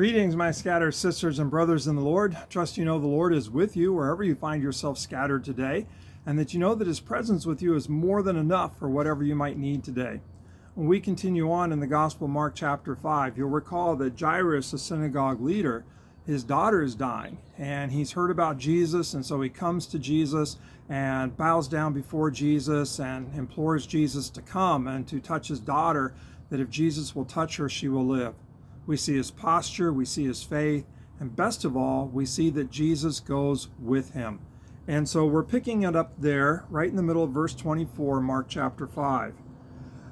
Greetings, my scattered sisters and brothers in the Lord. Trust you know the Lord is with you wherever you find yourself scattered today, and that you know that His presence with you is more than enough for whatever you might need today. When we continue on in the Gospel of Mark chapter 5, you'll recall that Jairus, a synagogue leader, his daughter is dying, and he's heard about Jesus, and so he comes to Jesus and bows down before Jesus and implores Jesus to come and to touch his daughter, that if Jesus will touch her, she will live. We see his posture, we see his faith, and best of all, we see that Jesus goes with him. And so we're picking it up there, right in the middle of verse 24, Mark chapter 5.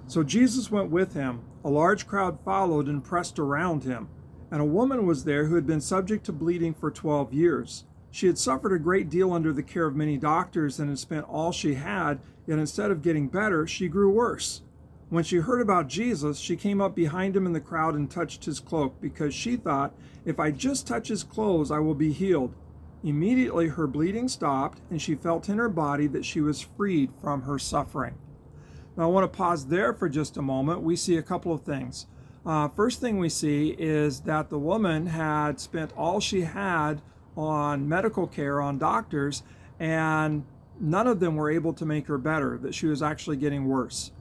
So Jesus went with him. A large crowd followed and pressed around him. And a woman was there who had been subject to bleeding for 12 years. She had suffered a great deal under the care of many doctors and had spent all she had, yet instead of getting better, she grew worse. When she heard about Jesus, she came up behind him in the crowd and touched his cloak, because she thought, if I just touch his clothes, I will be healed. Immediately her bleeding stopped, and she felt in her body that she was freed from her suffering. Now I want to pause there for just a moment. We see a couple of things. First thing we see is that the woman had spent all she had on medical care, on doctors, and none of them were able to make her better, that she was actually getting worse.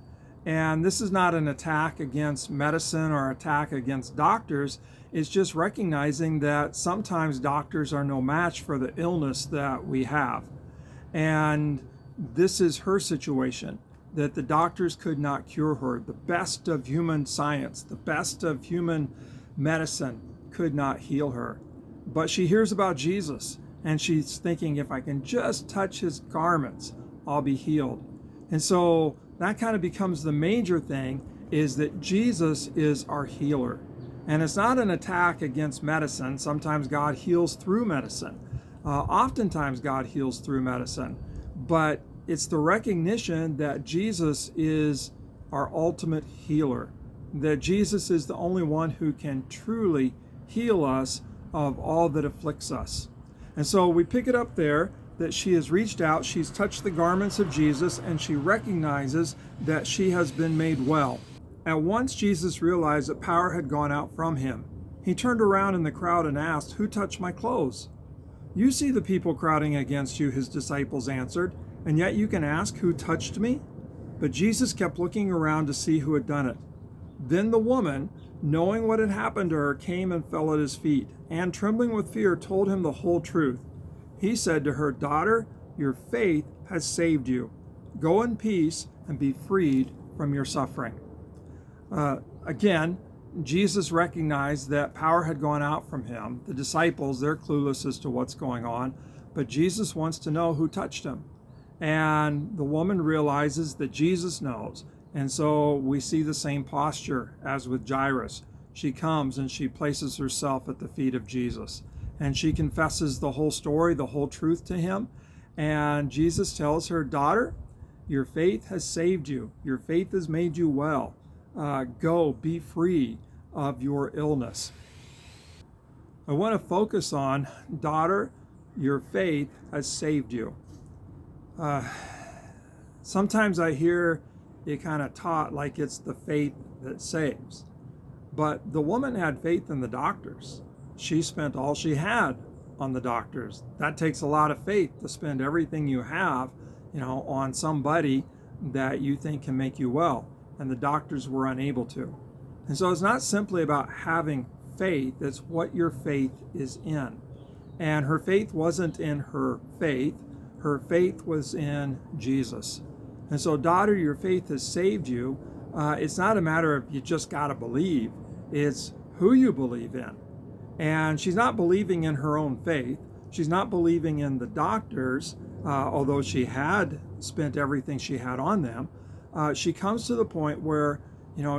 And this is not an attack against medicine or attack against doctors. It's just recognizing that sometimes doctors are no match for the illness that we have. And this is her situation, that the doctors could not cure her. The best of human science, the best of human medicine could not heal her. But she hears about Jesus, and she's thinking, if I can just touch his garments, I'll be healed. And so that kind of becomes the major thing, is that Jesus is our healer. And it's not an attack against medicine. Sometimes God heals through medicine. Oftentimes God heals through medicine. But it's the recognition that Jesus is our ultimate healer, that Jesus is the only one who can truly heal us of all that afflicts us. And so we pick it up there, that she has reached out, she's touched the garments of Jesus, and she recognizes that she has been made well. At once Jesus realized that power had gone out from him. He turned around in the crowd and asked, "Who touched my clothes?" "You see the people crowding against you," his disciples answered, "and yet you can ask, 'Who touched me?'" But Jesus kept looking around to see who had done it. Then the woman, knowing what had happened to her, came and fell at his feet, and trembling with fear told him the whole truth. He said to her, "Daughter, your faith has saved you. Go in peace and be freed from your suffering." Again, Jesus recognized that power had gone out from him. The disciples, they're clueless as to what's going on, but Jesus wants to know who touched him. And the woman realizes that Jesus knows. And so we see the same posture as with Jairus. She comes and she places herself at the feet of Jesus. And she confesses the whole story, the whole truth to him. And Jesus tells her, "Daughter, your faith has saved you. Your faith has made you well. Go, be free of your illness." I want to focus on, daughter, your faith has saved you. Sometimes I hear it kind of taught like it's the faith that saves. But the woman had faith in the doctors. She spent all she had on the doctors. That takes a lot of faith to spend everything you have, on somebody that you think can make you well. And the doctors were unable to. And so it's not simply about having faith, it's what your faith is in. And her faith wasn't in her faith was in Jesus. And so, daughter, your faith has saved you. It's not a matter of you just got to believe, it's who you believe in. And she's not believing in her own faith. She's not believing in the doctors, although she had spent everything she had on them. She comes to the point where,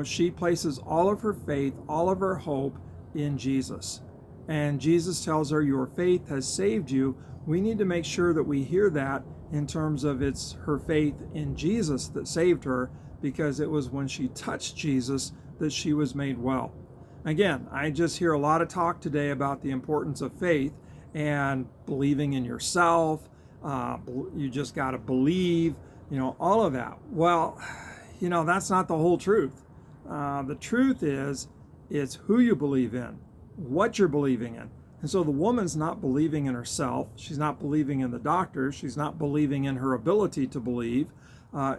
she places all of her faith, all of her hope in Jesus. And Jesus tells her, your faith has saved you. We need to make sure that we hear that in terms of it's her faith in Jesus that saved her, because it was when she touched Jesus that she was made well. Again, I just hear a lot of talk today about the importance of faith and believing in yourself. You just got to believe, all of that. Well, that's not the whole truth. The truth is, it's who you believe in. what you're believing in. And so the woman's not believing in herself. She's not believing in the doctor. She's not believing in her ability to believe.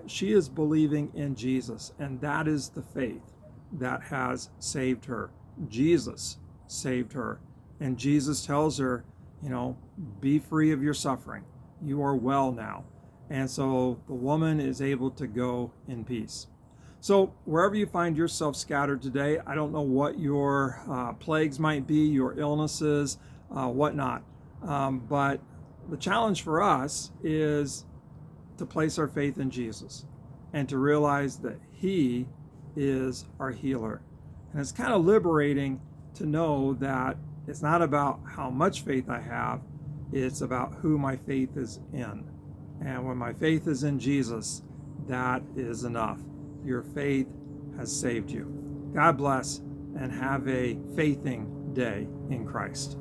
She is believing in Jesus. And that is the faith that has saved her. Jesus saved her. And Jesus tells her, be free of your suffering. You are well now. And so the woman is able to go in peace. So wherever you find yourself scattered today, I don't know what your plagues might be, your illnesses, whatnot. But the challenge for us is to place our faith in Jesus and to realize that He is our healer. And it's kind of liberating to know that it's not about how much faith I have, it's about who my faith is in. And when my faith is in Jesus, that is enough. Your faith has saved you. God bless, and have a faithing day in Christ.